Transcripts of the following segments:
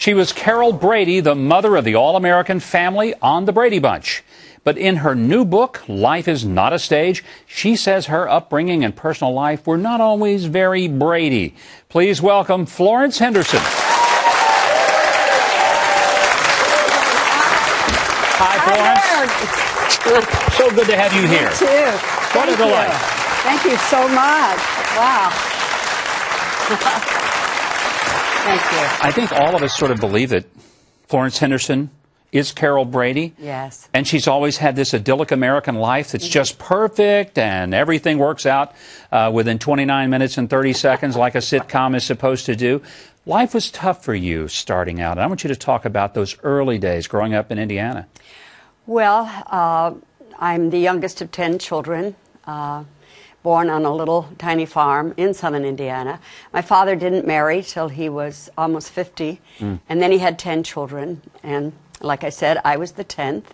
She was Carol Brady, the mother of the all-American family on the Brady Bunch. But in her new book, Life is Not a Stage, she says her upbringing and personal life were not always very Brady. Please welcome Florence Henderson. Hi, Florence. So good to have you here. You too. What a delight. Thank you so much. Wow. Thank you. I think all of us sort of believe that Florence Henderson is Carol Brady. Yes. And she's always had this idyllic American life that's just perfect and everything works out within 29 minutes and 30 seconds like a sitcom is supposed to do. Life was tough for you starting out. And I want you to talk about those early days growing up in Indiana. Well, I'm the youngest of 10 children, born on a little tiny farm in southern Indiana. My father didn't marry till he was almost 50, and then he had 10 children. And like I said, I was the 10th.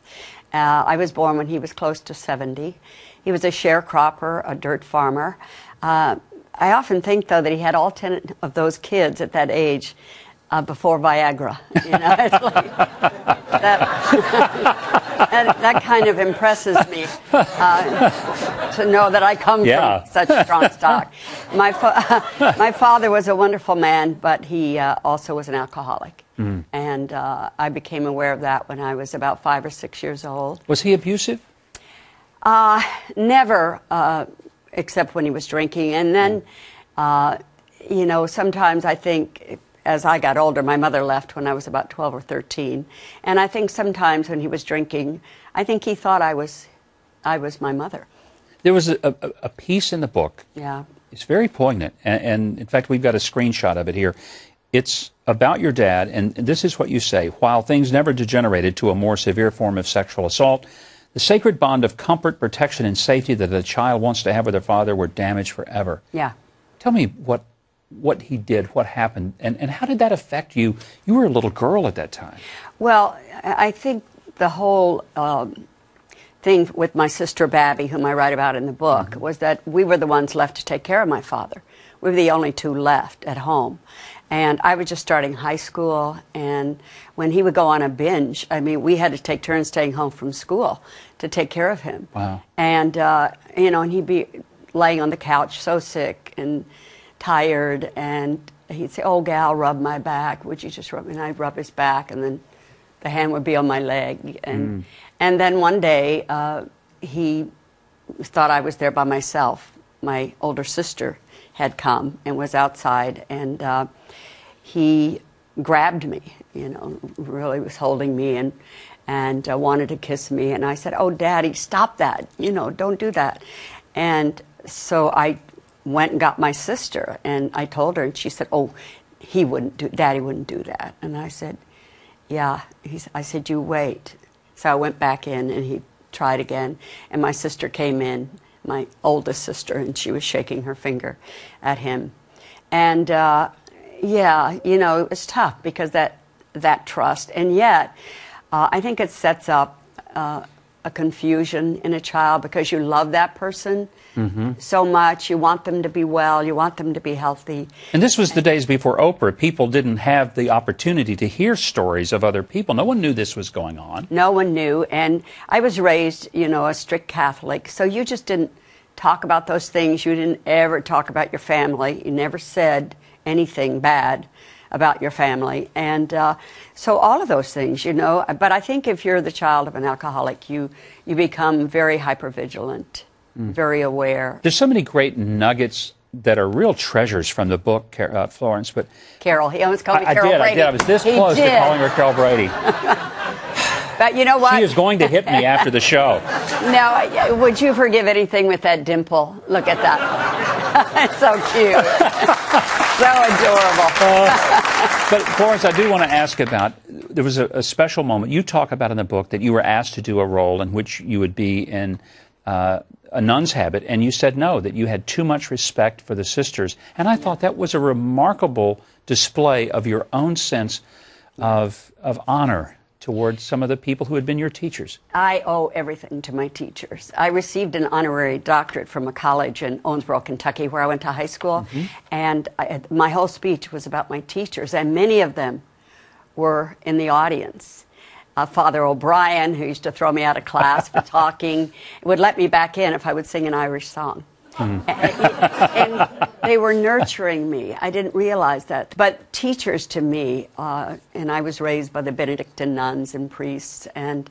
I was born when he was close to 70. He was a sharecropper, a dirt farmer. I often think, though, that he had all 10 of those kids at that age before Viagra. You know, it's like that kind of impresses me to know that I come from such strong stock. My father was a wonderful man, but he also was an alcoholic. And I became aware of that when I was about 5 or 6 years old. Was he abusive? Never, except when he was drinking. And then, you know, sometimes I think, as I got older, my mother left when I was about 12 or 13. And I think sometimes when he was drinking, I think he thought I was my mother. There was a piece in the book. Yeah. It's very poignant. And in fact, we've got a screenshot of it here. It's about your dad, and this is what you say. While things never degenerated to a more severe form of sexual assault, the sacred bond of comfort, protection, and safety that a child wants to have with their father were damaged forever. Yeah. Tell me what he did, what happened, and how did that affect you? You were a little girl at that time. Well, I think the whole thing with my sister Babby, whom I write about in the book, was that we were the ones left to take care of my father. We were the only two left at home. And I was just starting high school, and when he would go on a binge, I mean, we had to take turns staying home from school to take care of him. Wow. And, you know, and he'd be laying on the couch so sick and tired, and he'd say, "Oh, gal, rub my back. Would you just rub me?" And I'd rub his back, and then the hand would be on my leg. And then one day, he thought I was there by myself. My older sister had come and was outside, and he grabbed me, you know, really was holding me and wanted to kiss me. And I said, "Oh, Daddy, stop that. You know, don't do that." And so I went and got my sister, and I told her, and she said, "Oh, Daddy wouldn't do that." And I said, "Yeah." I said, "You wait." So I went back in, and he tried again, and my sister came in, my oldest sister, and she was shaking her finger at him. And yeah, you know, it was tough because that trust, and yet I think it sets up a confusion in a child because you love that person so much. You want them to be well. You want them to be healthy. And this was the days before Oprah. People didn't have the opportunity to hear stories of other people. No one knew this was going on. No one knew. And I was raised, you know, a strict Catholic. So you just didn't talk about those things. You didn't ever talk about your family. You never said anything bad about your family. And so all of those things, you know. But I think if you're the child of an alcoholic, you become very hypervigilant, very aware. There's so many great nuggets that are real treasures from the book, Florence. But Carol, he almost called me Carol Brady. I did. I was this close to calling her Carol Brady. But you know what? She is going to hit me after the show. Now, would you forgive anything with that dimple? Look at that. It's so cute. So adorable. But Florence, I do want to ask about, there was a special moment. You talk about in the book that you were asked to do a role in which you would be in a nun's habit, and you said no, that you had too much respect for the sisters. And I thought that was a remarkable display of your own sense of honor towards some of the people who had been your teachers. I owe everything to my teachers. I received an honorary doctorate from a college in Owensboro, Kentucky, where I went to high school, and my whole speech was about my teachers, and many of them were in the audience. Father O'Brien, who used to throw me out of class for talking, would let me back in if I would sing an Irish song. And they were nurturing me. I didn't realize that. But teachers to me, and I was raised by the Benedictine nuns and priests, and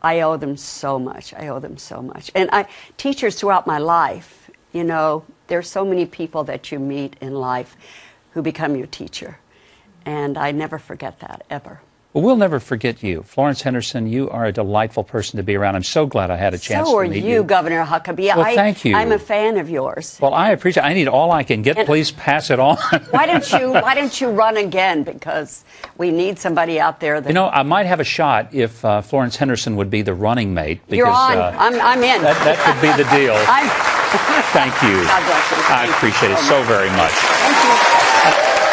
I owe them so much. I owe them so much. And teachers throughout my life, you know, there's so many people that you meet in life who become your teacher. And I never forget that, ever. Well, we'll never forget you. Florence Henderson, you are a delightful person to be around. I'm so glad I had a chance to meet you. So are you, Governor Huckabee. Well, thank you. I'm a fan of yours. Well, I appreciate it. I need all I can get. And please pass it on. Why don't you run again? Because we need somebody out there that... You know, I might have a shot if Florence Henderson would be the running mate. Because, you're on. I'm in. That could be the deal. Thank you. God bless you. I appreciate it so very much. Thank you.